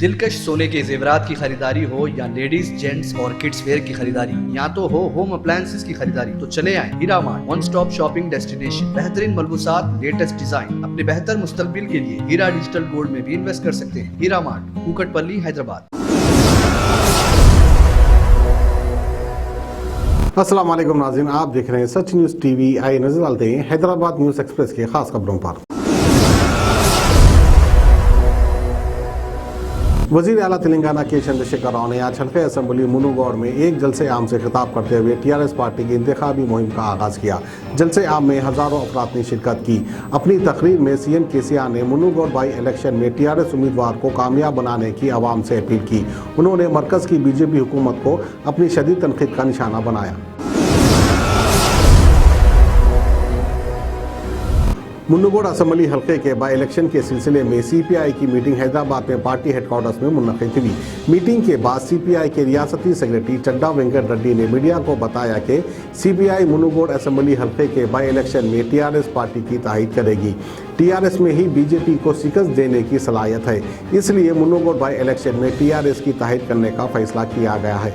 दिलकश सोने के जेवरात की खरीदारी हो या लेडीज जेंट्स और किड्स वेयर की खरीदारी, या तो हो होम अप्लायंसेस की खरीदारी, तो चले आए Heera Mart, one stop shopping destination. बेहतरीन मलबूसात, लेटेस्ट डिजाइन, अपने बेहतर मुस्तकबिल के लिए हीरा डिजिटल गोल्ड में भी इन्वेस्ट कर सकते हैं। हीरा मार्ट, कुकटपल्ली, हैदराबाद। अस्सलाम वालेकुम नाज़रीन, आप देख रहे हैं सच न्यूज़ टीवी। आइए नजर डालते हैं हैदराबाद न्यूज़ एक्सप्रेस के खास खबरों पर। वज़ीर आला तेलंगाना के चंद्रशेखर राव ने आज हल्के असम्बली मुनुगौड़ में एक जलसे आम से खिताब करते हुए टीआरएस पार्टी की इंतखाबी मुहिम का आगाज़ किया। जलसे आम में हज़ारों अफराद ने शिरकत की। अपनी तकरीर में सीएम केसीआर ने मुनुगौड़ बाई इलेक्शन में टीआरएस उम्मीदवार को कामयाब बनाने की आवाम से अपील की। उन्होंने मरकज़ की बीजेपी हुकूमत को अपनी शदीद तनकीद का निशाना बनाया। मुनुगौड़ असम्बली हल्के के बाई इलेक्शन के सिलसिले में सीपीआई की मीटिंग हैदराबाद में पार्टी हेडक्वार्टर्स में मुनक़िद हुई। मीटिंग के बाद सीपीआई के रियासती सेक्रेटरी चड्डा वेंकट रेड्डी ने मीडिया को बताया कि सीपीआई मुनुगौड़ असम्बली हल्के के बाई इलेक्शन में टीआरएस पार्टी की तायीद करेगी। टीआरएस में ही बीजेपी को शिकस्त देने की सलाहियत है, इसलिए मुनुगौड़ बाई इलेक्शन में टीआरएस की तायीद करने का फैसला किया गया है।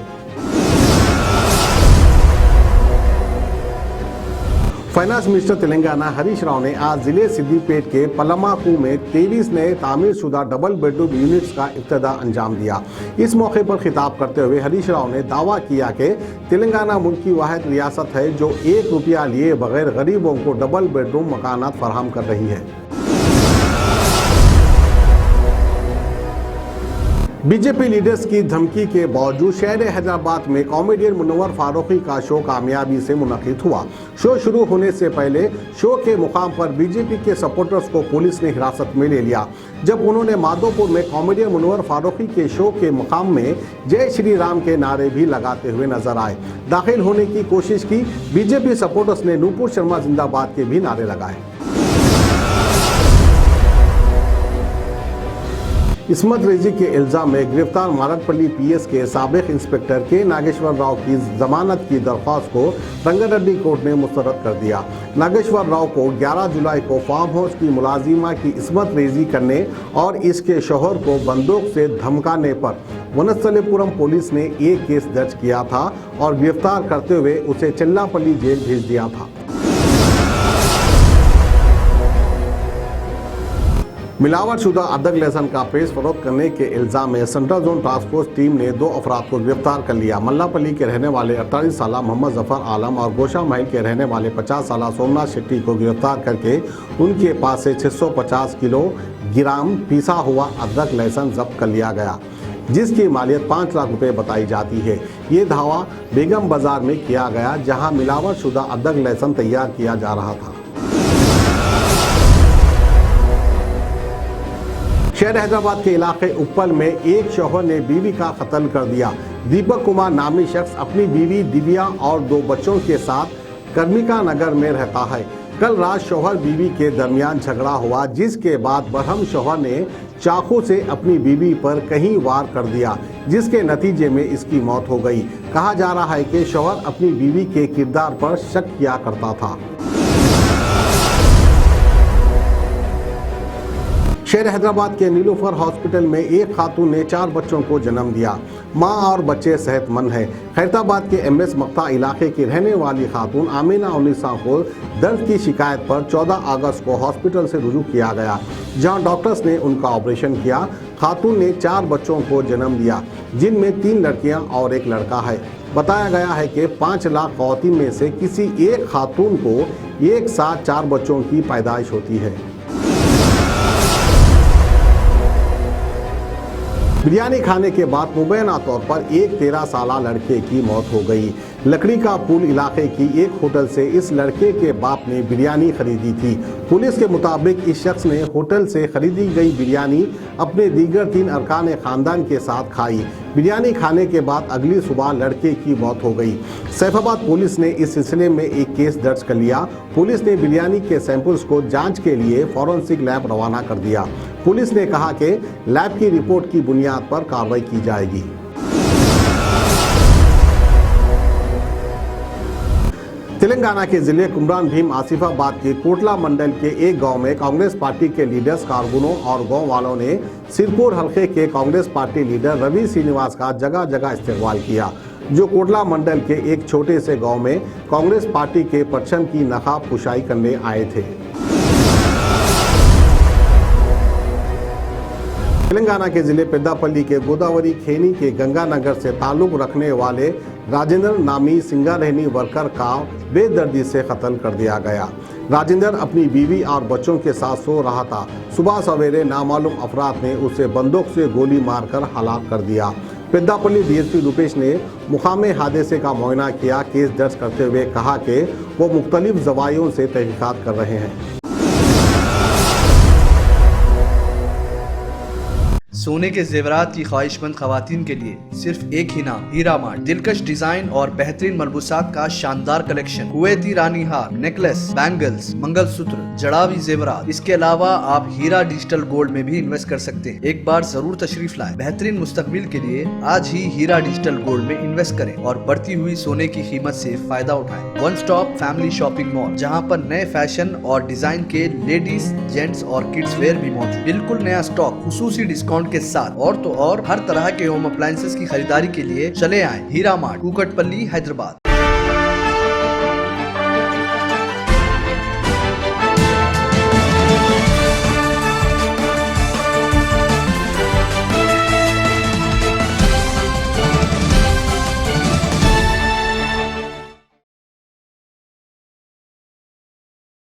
फाइनेंस मिनिस्टर तेलंगाना हरीश राव ने आज जिले सिद्दीपेट के पलमाकू में 23 नए तामीर शुदा डबल बेडरूम यूनिट्स का इब्तिदा अंजाम दिया। इस मौके पर खिताब करते हुए हरीश राव ने दावा किया कि तेलंगाना मुल्क की वाहिद रियासत है जो 1 रुपया लिए बगैर गरीबों को डबल बेडरूम मकानात फराहम कर रही है। बीजेपी लीडर्स की धमकी के बावजूद शहर हैदराबाद में कॉमेडियन मुनव्वर फारूकी का शो कामयाबी से मुनक़िद हुआ। शो शुरू होने से पहले शो के मुकाम पर बीजेपी के सपोर्टर्स को पुलिस ने हिरासत में ले लिया, जब उन्होंने माधोपुर में कॉमेडियन मुनव्वर फारूकी के शो के मुकाम में जय श्री राम के नारे भी लगाते हुए नजर आए। दाखिल होने की कोशिश की, बीजेपी सपोर्टर्स ने नूपुर शर्मा जिंदाबाद के भी नारे लगाए। इस्मत रेजी के इल्ज़ाम में गिरफ्तार मारकपल्ली पीएस के साबिक इंस्पेक्टर के नागेश्वर राव की जमानत की दरख्वास्त को रंगारेड्डी कोर्ट ने मुस्तरद कर दिया। नागेश्वर राव को 11 जुलाई को फार्म हाउस की मुलाजिमा की इस्मत रेजी करने और इसके शौहर को बंदूक से धमकाने पर वनस्थलीपुरम पुलिस ने एक केस दर्ज किया था और गिरफ्तार करते हुए उसे चिल्लापल्ली जेल भेज दिया था। मिलावटशुदा अदरक लहसुन का पेश फरोख्त करने के इल्ज़ाम में central zone task force team ने 2 अफराद को गिरफ्तार कर लिया। मल्लापल्ली के रहने वाले 48 साल मोहम्मद जफर आलम और गोशा महल के रहने वाले 50 साल सोमनाथ शेट्टी को गिरफ्तार करके उनके पास से 650 किलोग्राम पिसा हुआ अदरक लहसुन जब्त कर लिया गया, जिसकी मालियत 5 लाख रुपए बताई जाती है। ये धावा बेगम बाजार में किया गया, जहाँ मिलावटशुदा अदरक लहसुन तैयार किया जा रहा था। शहर हैदराबाद के इलाके उप्पल में एक शौहर ने बीवी का कत्ल कर दिया। दीपक कुमार नामी शख्स अपनी बीवी दिव्या और 2 बच्चों के साथ कर्मिका नगर में रहता है। कल रात शौहर बीवी के दरमियान झगड़ा हुआ, जिसके बाद बरहम शौहर ने चाकू से अपनी बीवी पर कहीं वार कर दिया, जिसके नतीजे में इसकी मौत हो गई। कहा जा रहा है कि शौहर अपनी बीवी के किरदार पर शक किया करता था। शहर हैदराबाद के नीलूफर हॉस्पिटल में एक खातून ने 4 बच्चों को जन्म दिया। मां और बच्चे सेहतमंद हैं। खैरताबाद के एमएस मक्ता इलाके की रहने वाली खातून आमिना उन्नीसा को दर्द की शिकायत पर 14 अगस्त को हॉस्पिटल से रुजू किया गया, जहां डॉक्टर्स ने उनका ऑपरेशन किया। खातून ने 4 बच्चों को जन्म दिया, जिनमें 3 लड़कियां और 1 लड़का है। बताया गया है कि 5 लाख ख़वातीन में से किसी एक खातून को एक साथ 4 बच्चों की पैदाइश होती है। बिरयानी खाने के बाद मुबैना तौर पर एक 13 साल लड़के की मौत हो गई। लकड़ी का पुल इलाके की एक होटल से इस लड़के के बाप ने बिरयानी खरीदी थी। पुलिस के मुताबिक इस शख्स ने होटल से खरीदी गई बिरयानी अपने दीगर 3 अरकान खानदान के साथ खाई। बिरयानी खाने के बाद अगली सुबह लड़के की मौत हो गई। सैफाबाद पुलिस ने इस सिलसिले में एक केस दर्ज कर लिया। पुलिस ने बिरयानी के सैंपल्स को जांच के लिए फॉरेंसिक लैब रवाना कर दिया। पुलिस ने कहा कि लैब की रिपोर्ट की बुनियाद पर कार्रवाई की जाएगी। तेलंगाना के जिले कुमरान भीम आसिफाबाद के कोटला मंडल के एक गांव में कांग्रेस पार्टी के लीडर्स, कारकुनों और गांव वालों ने सिरपुर हलके के कांग्रेस पार्टी लीडर रवि श्रीनिवास का जगह जगह इस्तेमाल किया, जो कोटला मंडल के एक छोटे से गांव में कांग्रेस पार्टी के परचम की नकाब कुशाई करने आए थे। तेलंगाना के जिले पेद्दापल्ली के गोदावरी खेनी के गंगानगर से ताल्लुक रखने वाले राजेंद्र नामी सिंगारेहनी वर्कर का बेदर्दी से कत्ल कर दिया गया। राजेंद्र अपनी बीवी और बच्चों के साथ सो रहा था। सुबह सवेरे नामालूम अफराद ने उसे बंदूक से गोली मारकर हलाक कर दिया। पेद्दापल्ली डीएसपी रूपेश ने मुकामे हादसे का मुआयना किया। केस दर्ज करते हुए कहा कि वो मुख्तलिफ जवायों से तहकीकात कर रहे हैं। सोने के जेवरात की ख्वाहिशमंद खवातीन के लिए सिर्फ एक ही नाम, हीरा मार्ट। दिलकश डिजाइन और बेहतरीन मलबूसात का शानदार कलेक्शन, कुवैती रानी हार, नेकलेस, बैंगल्स, मंगलसूत्र, जड़ावी जेवरात। इसके अलावा आप हीरा डिजिटल गोल्ड में भी इन्वेस्ट कर सकते हैं। एक बार जरूर तशरीफ लाएं। बेहतरीन मुस्तकबिल के लिए आज ही हीरा डिजिटल गोल्ड में इन्वेस्ट करें और बढ़ती हुई सोने की कीमत से फायदा उठाएं। One stop family shopping mall, जहां पर नए फैशन और डिजाइन के लेडीज, जेंट्स और किड्स वेयर भी मौजूद। बिल्कुल नया स्टॉक, खुसूसी डिस्काउंट के साथ। और तो और हर तरह के होम अप्लायंसेस की खरीदारी के लिए चले आए हीरा मार्ट, कुकटपल्ली, हैदराबाद।